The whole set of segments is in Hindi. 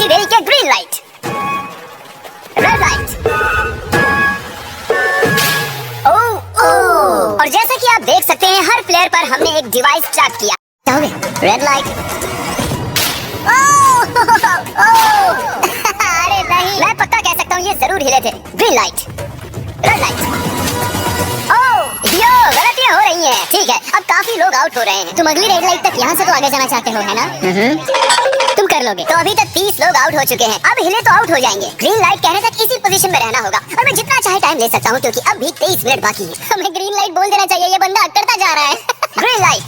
बिना देरी के ग्रीन लाइट, रेड लाइट। और जैसा कि आप देख सकते हैं हर प्लेयर पर हमने एक डिवाइस ट्रैप किया। Red light. अरे नहीं, मैं पक्का कह सकता हूँ ये जरूर हिले थे। Green light, red light. यो गलतियां हो रही हैं। ठीक है, अब काफी लोग आउट हो रहे हैं। तुम अगली रेड लाइट तक यहाँ से तो आगे जाना चाहते हो, है ना? तुम कर लोगे। तो अभी तक 30 लोग आउट हो चुके हैं। अब हिले तो आउट हो जाएंगे। ग्रीन लाइट कहने तक इसी पोजीशन में रहना होगा और मैं जितना चाहे टाइम ले सकता हूँ क्योंकि अब भी 23 मिनट बाकी है। हमें ग्रीन लाइट बोल देना चाहिए, ये बंदा अकड़ता जा रहा है। Green light,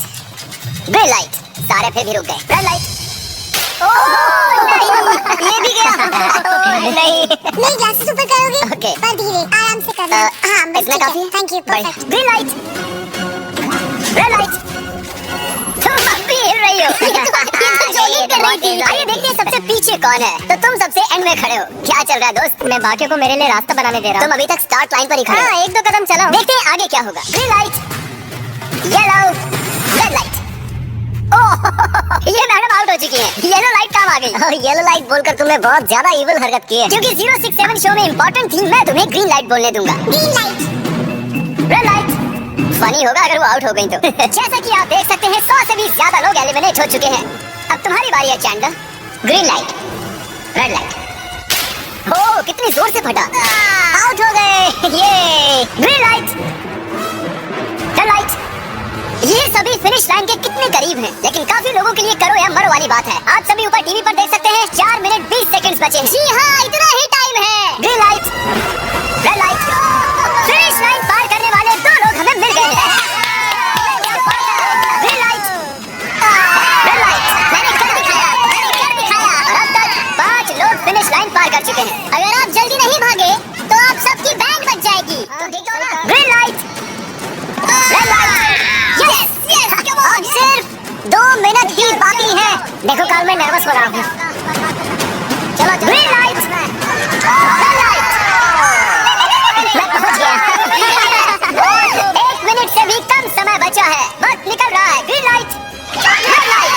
green light. सारे फिर भी रुक गए। Red light. ये भी गया। नहीं ग्लासेस ऊपर करोगे? ओके। पर धीरे, आराम से करना। हाँ, बस इतना काफी है? Thank you. Green light, red light. तुम अब भी हिल रही हो। जॉगिंग कर रही थी। आइए देखते हैं सबसे पीछे कौन है। तो तुम सबसे एंड में खड़े हो। क्या चल रहा है दोस्त? मैं बाकियों को मेरे लिए रास्ता बनाने दे रहा हूँ। तुम अभी तक स्टार्ट लाइन पर ही खड़े हो। एक दो कदम चलो, देखते हैं आगे क्या होगा। Green light, yellow, red light. ये मैडम आउट हो चुकी है। येलो लाइट काम आ गई। येलो लाइट बोलकर तुमने बहुत ज्यादा इविल हरकत की है। क्योंकि 067 शो में इंपॉर्टेंट थी, मैं तुम्हें ग्रीन लाइट बोलने दूंगा। Green light, red light. Funny होगा अगर वो आउट हो गई तो। जैसा कि आप देख सकते हैं 100 से भी ज्यादा लोग एलिमिनेट हो चुके हैं। अब तुम्हारी बारी है Chandler. Green light, red light. ओह कितनी जोर से फटा। आउट हो गए। ये ग्रीन लाइट, रेड लाइट। ये सभी फिनिश लाइन के कितने करीब हैं, लेकिन काफी लोगों के लिए करो या मरो वाली बात है। आप सभी ऊपर टीवी पर देख सकते हैं 4 मिनट 20 सेकंड्स बचे हैं। जी हाँ, इतना ही टाइम है। Green light, red light. Finish line पार करने वाले 2 लोग हमें मिल गए हैं। Green light, red light. मैंने कर दिखाया। और अब तक 5 लोग फिनिश लाइन पार कर चुके हैं। अगर आप जल्दी नहीं भागे तो आप सबकी बैंड बच जाएगी। Green light, red light. अब सिर्फ 2 मिनट ही बाकी है। देखो काल मैं नर्वस हो रहा हूँ। चलो ग्रीन लाइट, रेड लाइट। मैं पहुंच गया। 1 मिनट से भी कम समय बचा है। वक्त निकल रहा है। Green light, red light.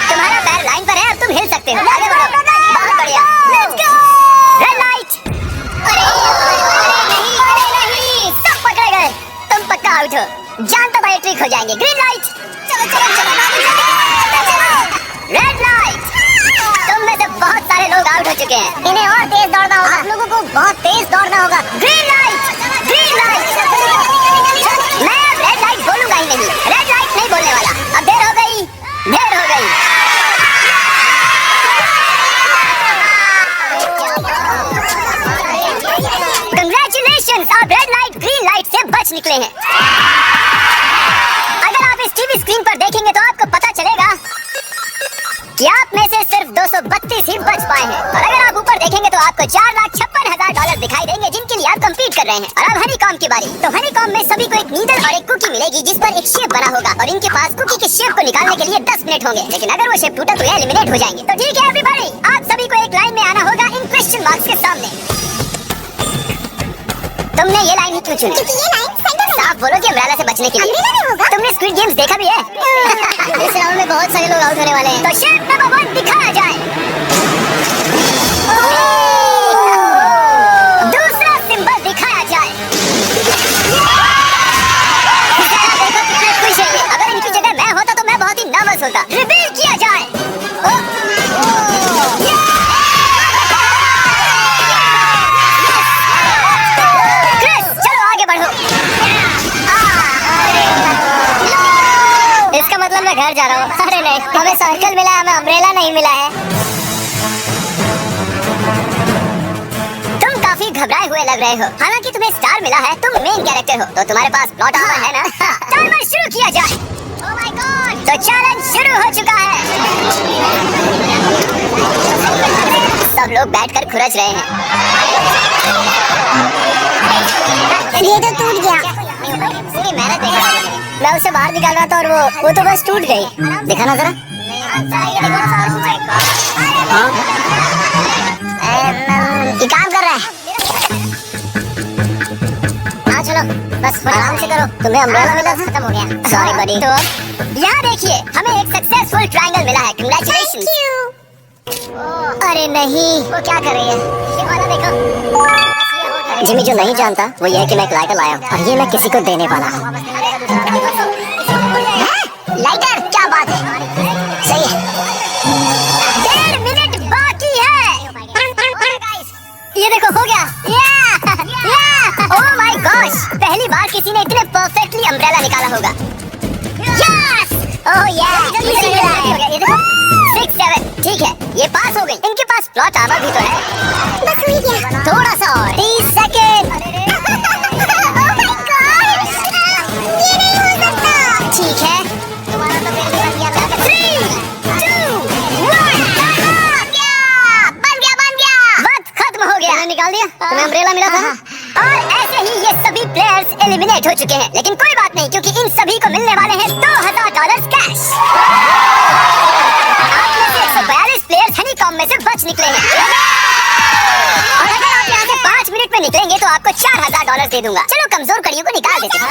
तुम्हारा पैर लाइन पर है, अब तुम हिल सकते हो। आगे बढ़ो। बहुत बढ़िया। Let's go. Red light. नहीं, सब पकड़े गए। तुम पक्का आउट हो। जानता भाई ट्रिक हो जाएंगे। Green light, red light. तुम में से बहुत सारे लोग आउट हो चुके हैं। इन्हें और तेज दौड़ना होगा। आप लोगों को बहुत तेज दौड़ना होगा। Green light, green light. मैं अब रेड लाइट बोलूंगा ही नहीं। रेड लाइट नहीं बोलने वाला। अब देर हो गई, देर हो गई। Congratulations, आप रेड लाइट ग्रीन लाइट से बच निकले हैं। अगर आप इस टीवी स्क्रीन पर देखेंगे तो आपको पता चलेगा कि आप में से सिर्फ 232 ही बच पाए हैं। और अगर आप ऊपर देखेंगे तो आपको $4,56,000 दिखाई देंगे जिनके लिए आप कंपीट कर रहे हैं। और अब हनीकॉम्ब की बारी। तो हनीकॉम्ब में सभी को एक नीडल और एक कुकी मिलेगी जिस पर एक शेप बना होगा और इनके पास कुकी के शेप को निकालने के लिए 10 मिनट होंगे। लेकिन अगर वो शेप टूटा तो ये एलिमिनेट हो जाएंगे। तो ठीक है एवरीबॉडी, आप सभी को एक लाइन में आना होगा इन क्वेश्चन मार्क्स के सामने। तुमने ये लाइन ही क्यों चुनी? क्योंकि ये लाइन सेंटर है। साफ बोलो कि अम्ब्रेला से बचने के लिए। अम्ब्रेला नहीं होगा। तुमने स्क्विड गेम्स देखा भी है? इस राउंड में बहुत सारे लोग आउट होने वाले हैं। तो शेप नंबर 1 दिखाया जाए। दूसरा सिंबल दिखाया जाए। देखो कितने खुश हैं ये। अगर इनकी जगह मैं होता तो मैं बहुत ही नर्वस होता। रिवील किया जाए। इसका मतलब मैं घर जा रहा हूँ। अरे नहीं, हमें सर्कल मिला है, हमें अम्ब्रेला नहीं मिला है। तुम काफी घबराए हुए लग रहे हो। हालांकि तुम्हें स्टार मिला है, तुम मेन कैरेक्टर हो, तो तुम्हारे पास प्लॉट आर्मर है ना? टाइमर शुरू किया जाए। ओह माय गॉड, तो चैलेंज शुरू हो चुका है। सब लोग बैठकर खुरच रहे हैं। ये तो टूट गया। पूरी मेहनत देखा। मैं उसे बाहर निकाल रहा था और वो तो बस टूट गई। देखा ना जरा। हाँ? ये काम कर रहा है। हाँ चलो, बस आराम से करो। तुम्हें अम्ब्रेला मिला था, खत्म हो गया। सॉरी बडी। तो अब यहाँ देखिए, हमें एक सक्सेसफुल ट्रायंगल मिला है। कांग्रेचुलेशंस। अरे नहीं, वो क्या कर रही है? ये वाला देखो। जिमी जो नहीं जानता वो ये है कि मैं एक लाइटर लाया हूँ और ये मैं किसी को देने वाला हूँ। लाइटर, क्या बात है? सही है। 1.5 मिनट बाकी है। ये देखो, हो गया। ओह माय गॉश, पहली बार किसी ने इतने परफेक्टली अम्ब्रेला निकाला होगा। यस, ओह या, ये देखो 6 7, ठीक है, ये पास हो गई। इनके पास प्लॉट आर्मर भी तो है। बस हुई क्या? थोड़ा सा और, 30 सेकेंड। ये नहीं हो सकता। ठीक है, 3 2 1, बन गया। वक्त खत्म हो गया। निकाल दिया, तुम्हें अम्ब्रेला मिला था। और ऐसे ही ये सभी प्लेयर्स एलिमिनेट हो चुके हैं, लेकिन कोई बात नहीं, क्योंकि इन सभी को मिलने वाले हैं $2000 कैश। आप में से 142 प्लेयर्स हनीकॉम्ब में से बच निकले हैं। और अगर आप यहाँ से 5 मिनट में निकलेंगे तो आपको $4000 दे दूंगा। चलो कमजोर कड़ियों को निकाल देते हैं।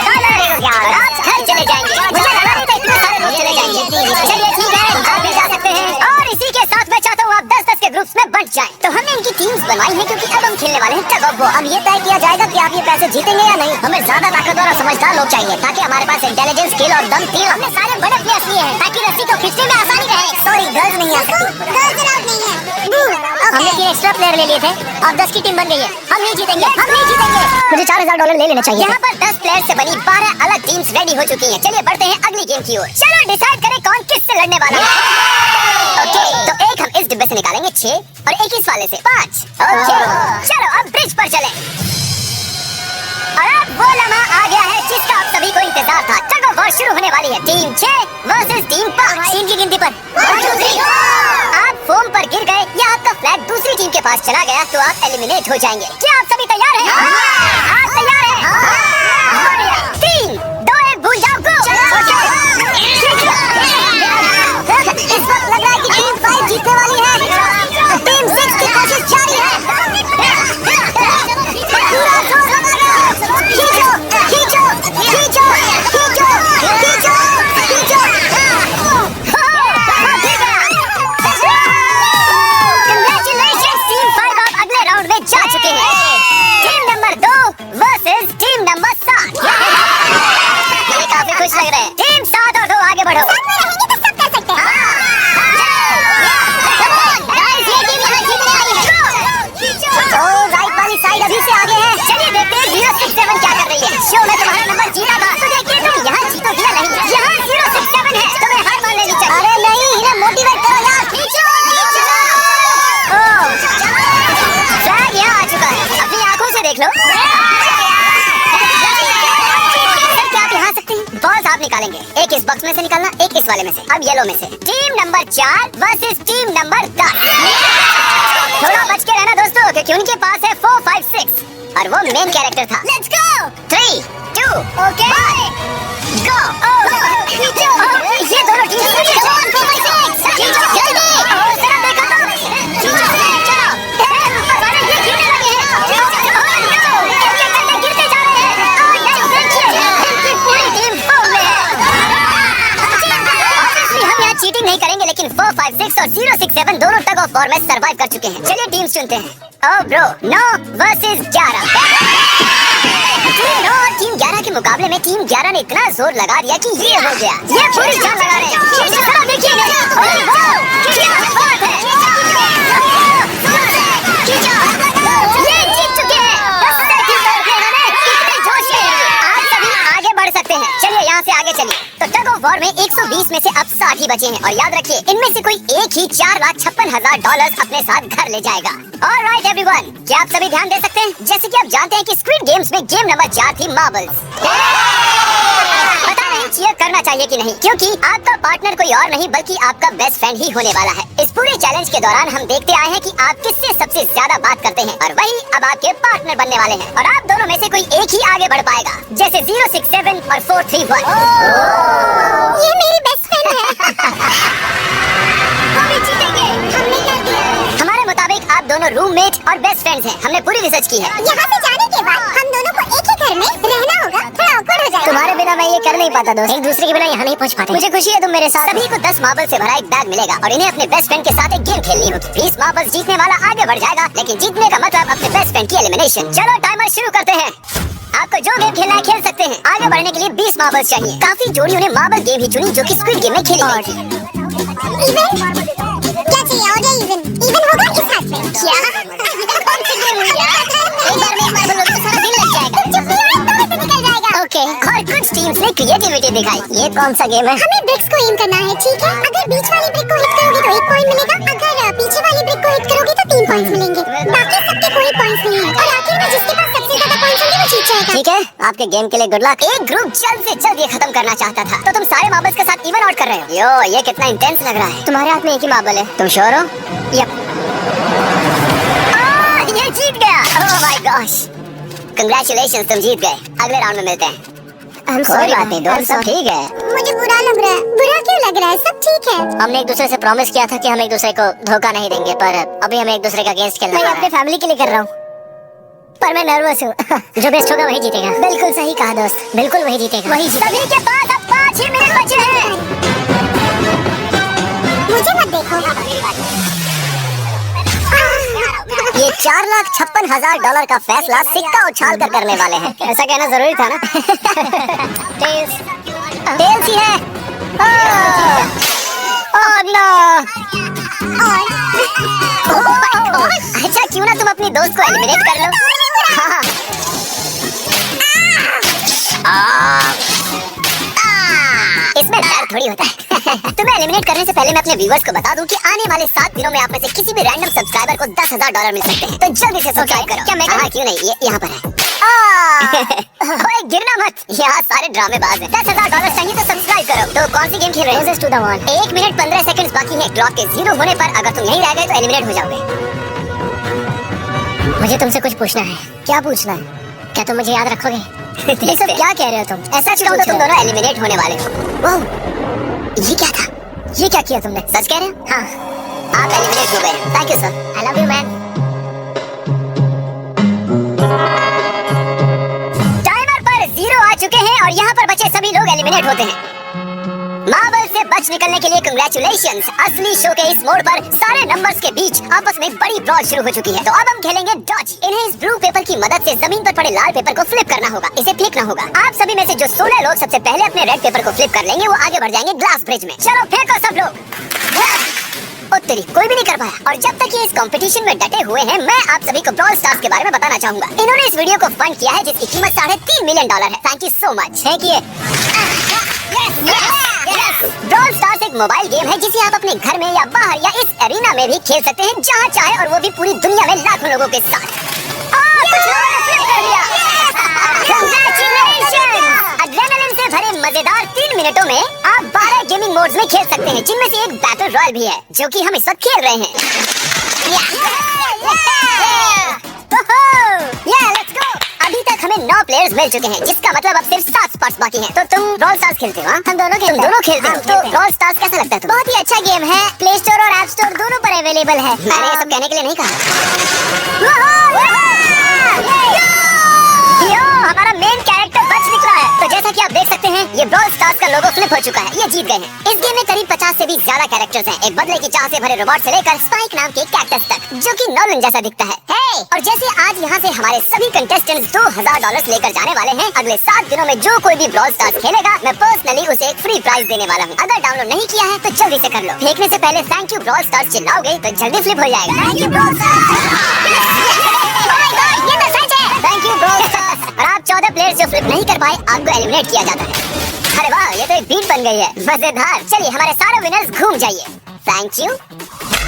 $4000 और आप घर चले जाएंगे। मुझे लगा नहीं था इतने सारे लोग चले जाएंगे। चलिए ठीक है, आप भी जा सकते हैं। और इसी के साथ मैं चाहता हूँ आप 10-10 के ग्रुप्स में बंट जाएं। तो हमने इनकी टीम्स बनवाई हैं क्योंकि अब हम खेलने वाले हैं टग ऑफ वॉर। अब ये तय किया जाएगा कि आप ये पैसे जीतेंगे या नहीं। हमें ज्यादा ताकतवर और समझदार लोग चाहिए ताकि हमारे पास इंटेलिजेंस, स्किल और दम तीनों। हमने सारे बड़े प्लेयर्स लिए हैं ताकि रस्सी को खींचने में आसानी रहे। सॉरी, गर्ल्स नहीं आ सकती। गर्ल्स अलाउड नहीं है। हमने 3 एक्स्ट्रा प्लेयर ले लिए थे और 10 की टीम बन गई है। हम नहीं जीतेंगे, हम नहीं जीतेंगे। मुझे $4000 ले लेना चाहिए। यहाँ पर 10 प्लेयर से बनी 12 अलग टीम्स रेडी हो चुकी हैं। चलिए बढ़ते हैं अगली गेम की ओर। चलो डिसाइड करें कौन किससे लड़ने वाला है। ओके, तो एक हम इस डिब्बे से निकालेंगे 6 और एक इस वाले से 5। ओके, चलो अब ब्रिज पर चलें। और अब वो लम्हा आ गया है जिसका आप सभी को इंतजार था। टग ऑफ वॉर शुरू होने वाली है। Team 6 versus team 5। टीम की गिनती पर 1 2 3। आप फोम पर गिर गए या आपका फ्लैग दूसरी टीम के पास चला गया तो आप एलिमिनेट हो जाएंगे। क्या आप सभी तैयार हैं? आप तैयार हैं? 3 2 1, भूल जाओ, गो। इस वक्त लग रहा है कि टीम 5 जीतने वाली है। टीम 6 की कोशिश जारी है। पूरा जोर लगाओ। खींचो, खींचो, खींचो, खींचो, खींचो, खींचो। Congratulations, टीम 5 आप अगले राउंड में जा चुके हैं। Team number 2 versus team number 7। ये काफी खुश लग रहे हैं। टीम 7 और 2 आगे बढ़ो। साथ में रहेंगे तो सब कर सकते हैं। राइट वाली साइड अभी से आगे है। चलिए देखते हैं 067 क्या कर रही है। शो में तुम्हारा नंबर जीता था तो देखिए तुम यहाँ जीतोगे या नहीं। यहाँ 067 है, तुम्हें हार मान लेनी चाहिए। अरे नहीं, इन्हें मोटिवेट करो यार। खींचो, फ्लैग यहाँ आ चुका है, अपनी आंखों से देख लो। सर क्या आप यहाँ आ सकते हैं? बॉल्स आप निकालेंगे, एक इस बॉक्स में से निकालना, एक इस वाले में से। अब येलो में से। Team number 4 versus team number 10। थोड़ा बच के रहना दोस्तों, क्योंकि उनके पास है 4 5 6 और वो मेन कैरेक्टर था। Let's go. 3 2 okay go. ये दोनों टीम जल्दी जरा देखो तो। चलो, अरे ये गिरने लगे हैं। गिरते जा रहे हैं। देखिए इनकी पूरी टीम फॉर्म में है। ऑब्वियसली हम यहाँ चीटिंग नहीं करेंगे, लेकिन 4 5 6 और 067 दोनों टग ऑफ वॉर में सरवाइव कर चुके हैं। चलिए टीम्स चुनते हैं। Oh bro, 9 versus 11। टीम 9 और टीम 11 के मुकाबले में टीम 11 ने इतना जोर लगा दिया कि ये हो गया। ये पूरी जान लगा रहे हैं। जरा देखिए, अरे वाह, क्या बात है। ये जीत चुके हैं। इतने जोश से आप सभी आगे बढ़ सकते हैं। चलिए यहाँ से आगे चलिए। तो टग ऑफ वॉर में 120 में से अब 60 ही बचे हैं और याद रखिए इनमें से कोई एक ही $4,56,000 अपने साथ घर ले जाएगा। ऑलराइट एवरीवन, क्या आप सभी ध्यान दे सकते हैं? जैसे कि आप जानते हैं कि स्क्विड गेम्स में गेम नंबर 4 थी मार्बल्स। पता नहीं चीयर करना चाहिए कि नहीं, क्योंकि आपका पार्टनर कोई और नहीं बल्कि आपका बेस्ट फ्रेंड ही होने वाला है। इस पूरे चैलेंज के दौरान हम देखते आए हैं कि आप किससे सबसे ज्यादा बात करते हैं और वही अब आपके पार्टनर बनने वाले हैं। और आप दोनों में से कोई एक ही आगे बढ़ पाएगा, जैसे 067 और 431। ये मेरी बेस्ट फ्रेंड है। वो भी जीतेंगे। हमने कर दिया। हमारे मुताबिक आप दोनों रूममेट और बेस्ट फ्रेंड्स हैं। हमने पूरी रिसर्च की है। यहाँ से जाने के बाद हम दोनों को एक ही घर में रहना होगा। थोड़ा awkward हो जाएगा। तुम्हारे बिना बिना मैं ये कर नहीं पाता दोस्त। एक दूसरे के बिना यहाँ नहीं पहुँच पाते। मुझे खुशी है तुम मेरे साथ। सभी को 10 मार्बल से भरा एक बैग मिलेगा और इन्हें अपने बेस्ट फ्रेंड के साथ एक गेम खेलनी होगी। 20 मार्बल्स जीतने वाला आगे बढ़ जाएगा, लेकिन जीतने का मतलब अपने बेस्ट फ्रेंड की एलिमिनेशन। चलो टाइमर शुरू करते हैं। आपको जो गेम खेलना है खेल सकते हैं। आगे बढ़ने के लिए 20 मार्बल्स चाहिए। काफी जोड़ियों ने मार्बल गेम ही चुनी जो कि स्क्विड गेम में खेली गई थी। क्या चाहिए? हो गया इवन। इवन होगा इस हाथ में। क्या? कौन सी गेम हुई यार? एक बार में एक मार्बल लो तो सारा दिन लग जाएगा। चुप यार, दौड़ से निकल जाएगा। ओके, और कुछ टीम्स ने क्रिएटिविटी दिखाई। ये कौन सा गेम है? हमें ब्रिक्स को एम करना है, ठीक है? अगर बीच वाली ब्रिक को हिट करोगे तो 1 पॉइंट मिलेगा। अगर पीछे वाली ब्रिक को हिट करोगे तो 3 पॉइंट्स मिलेंगे। बाकी सबके कोई पॉइंट्स नहीं है और आखिर में जिसके पास सबसे ज्यादा पॉइंट्स होंगे वो जीत जाएगा। ठीक है, आपके गेम के लिए गुड लक। एक ग्रुप जल्द से जल्द ये खत्म करना चाहता था, तो तुम सारे मार्बल्स के साथ इवन आउट कर रहे हो। यो, ये कितना इंटेंस लग रहा है। तुम्हारे हाथ में एक ही मार्बल है, तुम श्योर हो? यप। ये जीत गया। ओह माय गॉश, कांग्रेचुलेशंस, तुम जीत गए। अगले राउंड में मिलते हैं। कोई बात नहीं दोस्त, सब ठीक है। मुझे बुरा लग रहा है। बुरा क्यों लग रहा है? सब ठीक है। हमने एक दूसरे से प्रॉमिस किया था कि हम एक दूसरे को धोखा नहीं देंगे, पर अभी हमें एक दूसरे का अगेंस्ट खेलना है। मैं अपने फैमिली के लिए कर रहा हूँ, पर मैं नर्वस हूँ। जो बेस्ट होगा वही जीतेगा। बिल्कुल सही कहा दोस्त, बिल्कुल वही जीतेगा। वही जीतेगा। सभी के पास अब 5 ही मिनट बचे हैं। मुझे मत देखो। ये $4,56,000 का फैसला सिक्का उछाल कर करने वाले हैं। ऐसा कहना जरूरी था ना? टेल्स ही है। Oh no. अच्छा, क्यों ना तुम अपनी दोस्त को एलिमिनेट कर लो? हाँ। इसमें डर थोड़ी होता है। तुम्हें एलिमिनेट करने से पहले मैं अपने व्यूअर्स को बता दूं कि आने वाले 7 दिनों में आप में से किसी भी रैंडम सब्सक्राइबर को $10,000 मिल सकते हैं। तो जल्दी से सब्सक्राइब करो। क्या मैं कहा? क्यों नहीं, ये यहाँ पर है। ओए गिरना मत, यहाँ सारे ड्रामेबाज हैं। $10,000 चाहिए तो सब्सक्राइब करो। तो कौन सी गेम खेल रहे हो? 1 मिनट 15 सेकंड बाकी है क्लॉक के 0 होने पर। अगर तुम यहीं रह गए तो एलिमिनेट हो जाओगे। मुझे तुमसे कुछ पूछना है। क्या पूछना है? क्या तुम मुझे याद रखोगे? ये सब क्या कह रहे हो तुम? ऐसा क्यों? तो तुम दोनों एलिमिनेट होने वाले हो। ओह, ये क्या था? ये क्या किया तुमने? सच कह रहे हो? हाँ, आप एलिमिनेट हो गए। Thank you sir. I love you man. Timer पर 0 आ चुके हैं और यहाँ पर बचे सभी लोग एलिमिनेट होते हैं। मार्बल से बच निकलने के लिए कांग्रेचुलेशंस। असली शो के इस मोड़ पर सारे नंबर्स के बीच आपस में बड़ी ब्रॉड शुरू हो चुकी है। तो अब हम खेलेंगे डॉज। इन्हें इस ब्लू पेपर की मदद से जमीन पर पड़े लाल पेपर को फ्लिप करना होगा। इसे फेंकना होगा। आप सभी में से जो 16 लोग सबसे पहले अपने रेड पेपर को फ्लिप कर लेंगे वो आगे बढ़ जाएंगे ग्लास ब्रिज में। चलो फेंको सब लोग। ओ तेरी, कोई भी नहीं कर पाया। और जब तक ये इस कंपटीशन में डटे हुए हैं, मैं आप सभी को ब्रॉल स्टार्स के बारे में बताना चाहूंगा। इन्होंने इस वीडियो को फंड किया है जिसकी कीमत $3.5 मिलियन है। Thank you so much. Brawl stars एक मोबाइल गेम है जिसे आप अपने घर में या बाहर या इस एरिना में भी खेल सकते हैं, जहाँ चाहे, और वो भी पूरी दुनिया में लाखों लोगों के साथ। कुछ लोगों ने फ्लिप कर दिया। Congratulations! एड्रेनलिन से भरे मजेदार 3 मिनटों में आप 12 गेमिंग मोड्स में खेल सकते हैं, जिनमें से एक बैटल रॉयल भी है, जो कि हम इस वक्त खेल रहे हैं। Let's go. अभी तक हमें 9 प्लेयर्स मिल चुके हैं, जिसका मतलब अब सिर्फ 7 स्पॉट्स बाकी हैं। तो तुम ब्रॉल स्टार्स खेलते हो? हम दोनों खेलते हैं। तो ब्रॉल स्टार्स कैसा लगता है तुम्हें? बहुत ही अच्छा गेम है। प्ले स्टोर और ऐप स्टोर दोनों पर अवेलेबल है। मैंने ये सब कहने के लिए नहीं कहा। हमारा मेन कैरेक्टर बच निकला है। तो जैसा कि आप देख सकते हैं, ये ब्रॉल स्टार्स का लोगो फ्लिप हो चुका है। ये जीत गए हैं। इस गेम में करीब 50 से भी ज्यादा कैरेक्टर्स हैं। एक बदले की चाह से भरे रोबोट से लेकर स्पाइक नाम के कैक्टस तक, जो कि नॉलन जैसा दिखता है। और जैसे आज यहाँ से हमारे सभी कंटेस्टेंट्स $2,000 लेकर जाने वाले हैं, अगले 7 दिनों में जो कोई भी ब्रॉल स्टार्स खेलेगा, मैं पर्सनली उसे एक फ्री प्राइज देने वाला हूँ। अगर डाउनलोड नहीं किया है तो जल्दी से कर लो। फेंकने से पहले थैंक यू ब्रॉल स्टार्स चिल्लाओगे तो जल्दी फ्लिप हो जाएगा। Thank you brawl stars. और आप 14 प्लेयर्स जो फ्लिप नहीं कर पाए, आपको एलिमिनेट किया जाता है। अरे वाह, ये तो एक बीट बन गई है। मजेदार। चलिए हमारे सारे विनर्स घूम जाइए। Thank you.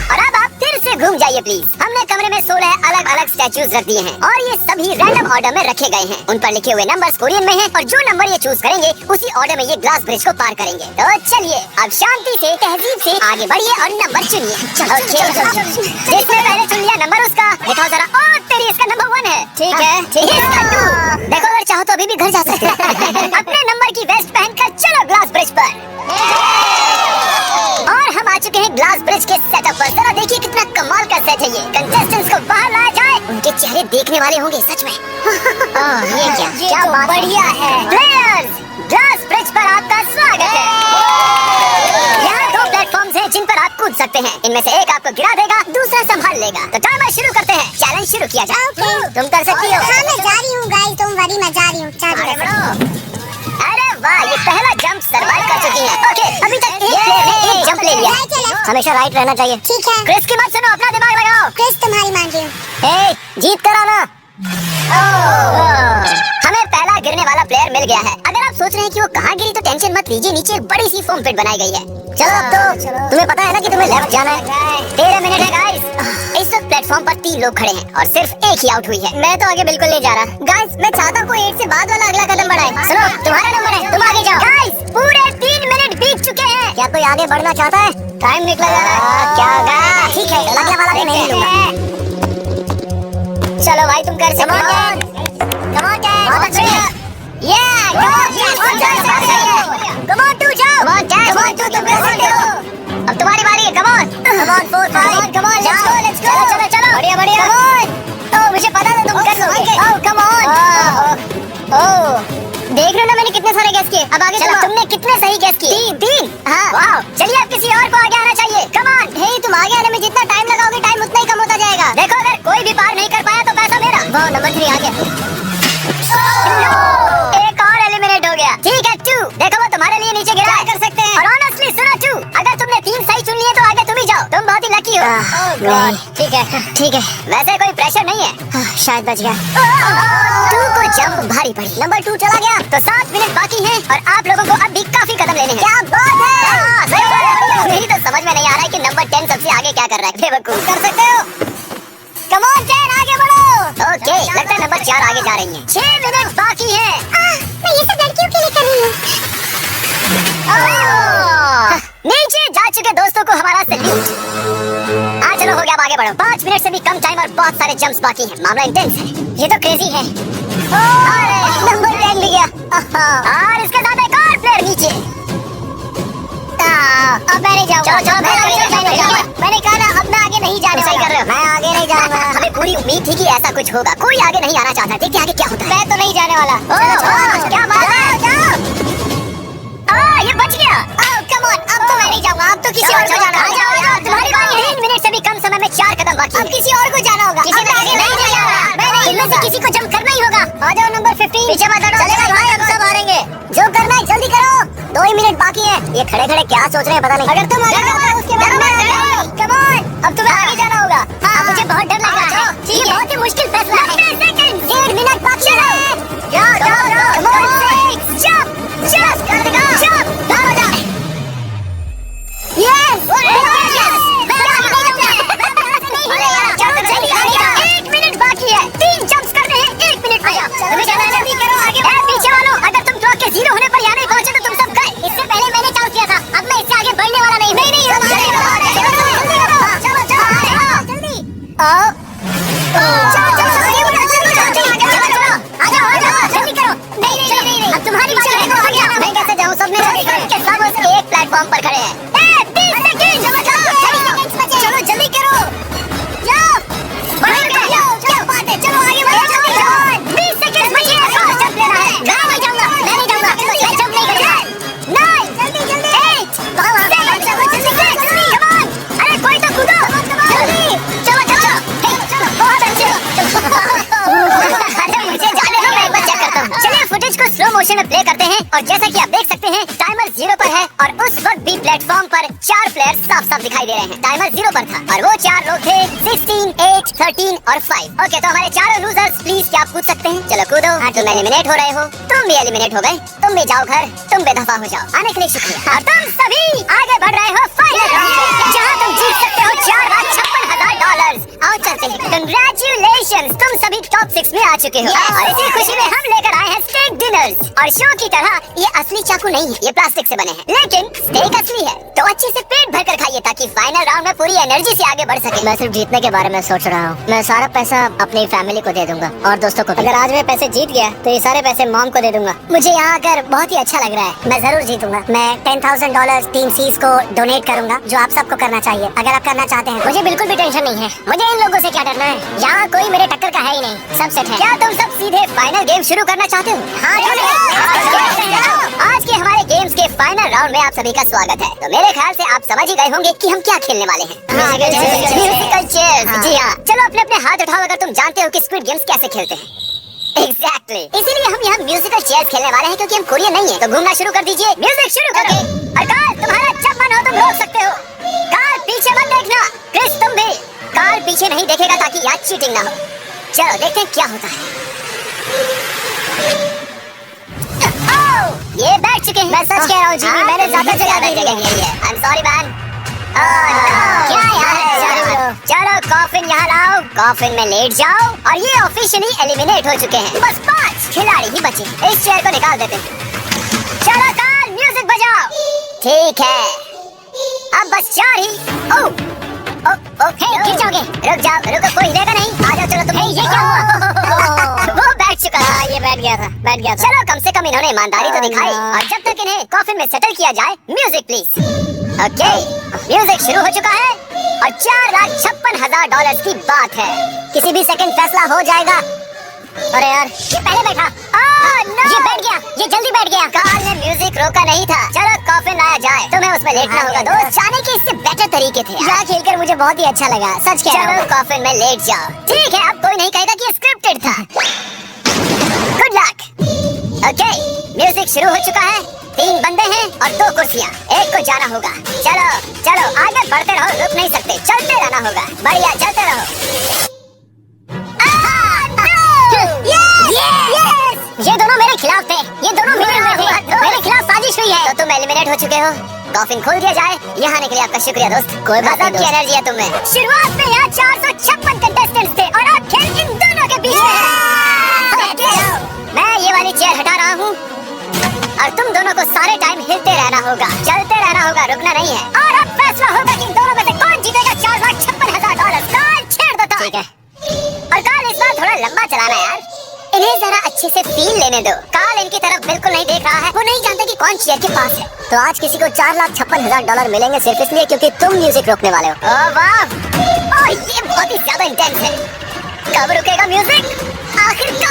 और अब आप फिर से घूम जाइए प्लीज। हमने कमरे में 16 अलग अलग स्टैचूज रख दिए हैं और ये सभी रैंडम ऑर्डर में रखे गए हैं। उन पर लिखे हुए नंबर्स कोरियन में हैं और जो नंबर ये चूज करेंगे उसी ऑर्डर में ये ग्लास ब्रिज को पार करेंगे। तो चलिए अब शांति से, तहजीब से आगे बढ़िए और नंबर चुनिए। जिसने पहले चुन लिया नंबर उसका दिखाओ जरा। और तेरी इसका नंबर 1 है। ठीक है, ठीक है। इसका 2। देखो अगर चाहो तो अभी भी घर जा सकते हैं। अपने नंबर की वेस्ट पहनकर चलो ग्लास ब्रिज पर। और हम आ चुके हैं ग्लास ब्रिज के सेटअप पर। जरा देखिए कितना कमाल का सेट है ये। कंटेस्टेंट्स को बाहर लाया जाए, उनके चेहरे देखने वाले होंगे सच में। ये क्या बात बढ़िया है। प्लेयर्स, ग्लास ब्रिज पर आपका स्वागत है। यहाँ 2 प्लेटफॉर्म्स हैं जिन पर आप कूद सकते हैं। इनमें से एक आपको गिरा देगा, दूसरा संभाल लेगा। तो टाइमर शुरू करते हैं। चैलेंज शुरू किया जाए। तुम कर सकती हो। हाँ मैं जा रही हूँ गाइस, तुम वरी मैं जा रही हूँ। आगे बढ़ो। अरे वाह, ये पहला जंप सर्वाइव कर चुकी है। ओके, अभी तक एक प्लेयर ने एक जंप ले लिया। हमेशा राइट रहना चाहिए। ठीक है क्रिस की मत सुनो, अपना दिमाग लगाओ। क्रिस तुम्हारी मान रही हूँ। ए, जीत कर आना। हमें पहला गिरने वाला प्लेयर मिल गया है। अगर आप सोच रहे हैं कि वो कहाँ गिरी तो टेंशन मत लीजिए, नीचे एक बड़ी सी फोम पिट बनाई गई है। चलो अब तो तुम्हें पता है ना कि तुम्हें लेफ्ट जाना है। 13 मिनट है गाइस। इस वक्त प्लेटफॉर्म पर 3 लोग खड़े हैं और सिर्फ एक ही आउट हुई है। मैं तो आगे बिल्कुल नहीं जा रहा। गाइस मैं चाहता हूँ कोई 8 से बाद वाला अगला कदम बढ़ाए। सुनो, तुम्हारा नंबर है, तुम आगे जाओ। गाइस पूरे 3 मिनट बीत चुके हैं। क्या कोई आगे बढ़ना चाहता है? टाइम निकला जा रहा है। क्या होगा? ठीक है, अगला वाला भी नहीं लूंगा। चलो भाई तुम कर सकते हो। Come on, Dad. बहुत अच्छे हैं। Yeah, come on, come on, तू जाओ। Come on, Dad. Come on, तुम कर सकते हो। अब तुम्हारी बारी है। Come on. Come on, 4, 5. Come on, let's go, let's go. चलो, चलो, बढ़िया, बढ़िया। Come on. Oh, मुझे पता था तुम कर लोगे। Oh, come on. Oh, देख रहे हो ना मैंने कितने सारे गैस किए। अब आगे चलो। तुमने कितने सही गैस किए? 3। हाँ। वाह। चलिए अब किसी और को आगे आना चाहिए। Come on. हे, तुम आगे आने में जितना टाइम लगाओगे टाइम उतना ही कम होता जाएगा। देखो अगर कोई भी पार नहीं कर पाया तो पैसा मेरा। वाह, नंबर 3 आ गया। एक और एलिमिनेट हो गया। ठीक है 2, देखो वो तुम्हारे लिए नीचे गिरा कर सकते हैं। और ऑनेस्टली सुनो 2, अगर तुमने 3 सही चुन लिए तो आगे तुम ही जाओ। तुम बहुत ही लकी हो। ठीक है, ठीक है। वैसे कोई प्रेशर नहीं है। शायद बच गया। 2 को जंप भारी पड़ी। नंबर 2 चला गया। तो 7 मिनट बाकी हैं और आप लोगों को अब भी काफी कदम लेने हैं। क्या बात है। मेरी तो समझ में नहीं आ रहा है कि नंबर 10 सबसे आगे क्या कर रहा है। बेवकूफ। कर सकते हो। Come on, 10, आगे बढ़ो। ओके, लगता है नंबर 4 आगे जा रही है। 6 मिनट बाकी है। मैं ये सब लड़कियों के लिए कर रही हूँ। नीचे जा चुके दोस्तों को हमारा सैल्यूट। चलो हो गया, अब आगे बढ़ो। 5 मिनट से भी कम टाइम और बहुत सारे जंप्स बाकी हैं। मामला इंटेंस है। ये तो क्रेजी है। नंबर 10 भी गया। और इसके साथ एक और प्लेयर नीचे। अब मैं नहीं जाऊंगा। चलो मैंने कहा ना, अब मैं आगे नहीं जाने। सही कर रहे हो। मैं आगे नहीं जाऊंगा। हमें पूरी उम्मीद थी कि ऐसा कुछ होगा। कोई आगे नहीं आना चाहता। देखते आगे क्या होता है। मैं तो नहीं जाने वाला। क्या बात है। ये बच गया। कम ऑन, अब तो मैं नहीं जाऊंगा। अब तो किसी और को जाना होगा। तुम्हारी बारी है। 3 मिनट से भी कम समय में 4 कदम बाकी। अब किसी और को जाना होगा। किसी ने आगे नहीं जाना। इनमें से किसी को जंप करना ही होगा। आ जाओ नंबर 15। पीछे मत हटो। चलेगा भाई, हम सब हारेंगे। जो करना है जल्दी करो। 2 ही मिनट बाकी है। ये खड़े खड़े क्या सोच रहे हैं पता नहीं। अगर तुम आगे जाओ उसके बाद कम ऑन, अब तुम्हें आगे जाना होगा। हाँ, मुझे बहुत डर लग रहा है। ये बहुत ही मुश्किल फैसला है। 1.5 मिनट बाकी है। जाओ कम ऑन, 6 जंप कर देगा। यस, एक मिनट बाकी है। 3 जंप्स करने हैं 1 मिनट में। जल्दी करो, आगे बढ़ो। पीछे वालों, अगर तुम क्लॉक के 0 होने पर यहाँ नहीं पहुंचे तो तुम सब गए। इससे पहले मैंने चाल किया था। अब मैं इससे आगे बढ़ने वाला नहीं। नहीं अब तुम्हारी बारी है। मैं कैसे जाऊँ? सब मेरे के सब एक प्लेटफॉर्म पर खड़े हैं। 30 सेकंड। चलो जल्दी करो। जाओ, क्या बात है। चलो आगे बढ़ो। 20 सेकंड बचे हैं। जंप लेना है। मैं जाऊंगा। मैं नहीं जाऊंगा। मैं जंप नहीं करूंगा। 9 जल्दी 8 जल्दी। कम ऑन, अरे कोई तो कूदो जल्दी। चलो बहुत अच्छे। अरे मुझे जाने दो, मैं एक बार चेक करता हूँ। चलिए फुटेज को स्लो मोशन में प्ले करते हैं और जैसा कि आप देख सकते हैं टाइमर 0 पर है और उस वक्त भी प्लेटफॉर्म पर 4 प्लेयर साफ साफ दिखाई दे रहे हैं। टाइमर 0 पर था और वो 4 लोग थे 16, 8, 13 और 5। ओके, तो हमारे चारों लूजर्स प्लीज क्या आप कूद सकते हैं? चलो कूदो। तुम एलिमिनेट हो रहे हो। तुम भी एलिमिनेट हो गए। तुम भी जाओ घर। तुम बेदफा हो जाओ। आने के लिए शुक्रिया। और तुम सभी आगे बढ़ रहे हो फाइनल राउंड में, जहाँ तुम जीत सकते हो $4,56,000। आओ चलते हैं। कंग्रेचुलेशंस, तुम सभी टॉप 6 में आ चुके हो। और इसी खुशी में हम लेकर आए हैं स्टेक डिनर्स। और शो की तरह ये असली चाकू नहीं है, ये प्लास्टिक से बने हैं, लेकिन स्टेक असली है। तो अच्छे से पेट भर कर खाइए ताकि फाइनल राउंड में पूरी एनर्जी से आगे बढ़ सके। मैं सिर्फ जीतने के बारे में सोच रहा हूँ। मैं सारा पैसा अपनी फैमिली को दे दूंगा और दोस्तों को। अगर आज मैं पैसे जीत गया तो ये सारे पैसे मॉम को दे दूंगा। मुझे यहाँ आकर बहुत ही अच्छा लग रहा है। मैं जरूर जीतूंगा। मैं $10,000 टीम सीज को डोनेट करूंगा, जो आप सबको करना चाहिए अगर आप करना चाहते हैं। मुझे बिल्कुल भी टेंशन नहीं है। मुझे इन लोगों से क्या डरना है। यहाँ कोई मेरे टक्कर का है ही नहीं, सब सेट है। क्या तुम सब सीधे फाइनल गेम शुरू करना चाहते हो? हाँ, आज के हमारे गेम्स के फाइनल राउंड में आप सभी का स्वागत है। तो मेरे ख्याल से आप समझ ही गए होंगे कि हम क्या खेलने वाले हैं। Musical chairs. जी हाँ, चलो अपने अपने हाथ उठाओ अगर तुम जानते हो कि स्क्विड गेम्स कैसे खेलते हैं। एग्जैक्टली, इसीलिए हम यहाँ म्यूजिकल चेयर्स खेलने वाले हैं, क्योंकि हम कोरियन नहीं है। तो घूमना शुरू कर दीजिए, म्यूजिक शुरू करो। कार्ल, तुम्हारा जब मन हो तुम रोक सकते हो। कार्ल, पीछे मत देखना। क्रिस, तुम भी। कार्ल पीछे नहीं देखेगा ताकि याद चीटिंग ना हो। चलो देखते हैं क्या होता है। ये बैठ चुके हैं। मैं सच कह रहा हूँ जीनी, मैंने ज्यादा जगह नहीं ली है। I am sorry man. क्या यार, चलो कॉफिन यहाँ लाओ, कॉफिन में लेट जाओ। और ये ऑफिशियली एलिमिनेट हो चुके हैं। बस 5 खिलाड़ी ही बचे। इस चेयर को निकाल देते हैं। चलो कार्ल, म्यूजिक बजाओ। ठीक है, अब बस 4 ही। ओह गिर जाओगे। रुक जाओ, रुको, कोई हिलेगा नहीं। आ जाओ, चलो तुम। ये क्या हुआ? वो बैठ चुका था। ये बैठ गया था। चलो कम से कम इन्होंने ईमानदारी तो दिखाई। और जब तक इन्हें कॉफिन में सेटल किया जाए, म्यूजिक प्लीज। ओके, म्यूजिक शुरू हो चुका है और $4,56,000 की बात है। किसी भी सेकंड फैसला हो जाएगा। अरे यार, ये पहले बैठा। no! ये बैठ गया, ये जल्दी बैठ गया। कार्ल ने म्यूजिक रोका नहीं था। चलो कॉफिन लाया जाए, तुम्हें उसमें लेटना होगा दोस्त। जाने के इससे बेटर तरीके थे। यहाँ खेलकर मुझे बहुत ही अच्छा लगा, सच कह रहा हूँ। चलो कॉफिन में लेट जाओ। ठीक है, अब कोई नहीं कहेगा कि स्क्रिप्टेड था। Good luck. ओके, म्यूजिक शुरू हो चुका है। 3 बंदे हैं और 2 कुर्सियाँ। एक को जाना होगा। चलो चलो आगे बढ़ते रहो, रुक नहीं सकते, चलते रहना होगा। बढ़िया, चलते रहो। ये दोनों मेरे खिलाफ थे। ये दोनों मिले हुए थे। मेरे खिलाफ साजिश हुई है। तो तुम एलिमिनेट हो चुके हो। कॉफिन खोल दिया जाए। यहाँ आने के लिए आपका शुक्रिया दोस्त। कोई बात नहीं, एनर्जी है तुम्हें। शुरुआत में यहाँ 456 कंटेस्टेंट्स थे और अब खेल इन दोनों के बीच में है। मैं ये वाली चेयर हटा रहा हूँ और तुम दोनों को सारे टाइम हिलते रहना होगा, चलते रहना होगा, रुकना नहीं है। और अब फैसला होगा कि इन दोनों में से कौन जीतेगा $4,56,000। कार्ल, छेड़ दो तो। ठीक है। और कार्ल, इस बार थोड़ा लंबा चलाना यार। इन्हें जरा अच्छे से फील लेने दो। कार्ल इनकी तरफ बिल्कुल नहीं देख रहा है। वो नहीं जानता कि कौन चेयर के पास है। तो आज किसी को $4,56,000 मिलेंगे सिर्फ इसलिए क्योंकि तुम म्यूजिक रोकने वाले हो। ओह वाह, ओह ये बहुत ही ज्यादा इंटेंस है। कब रुकेगा म्यूजिक? आखिरकार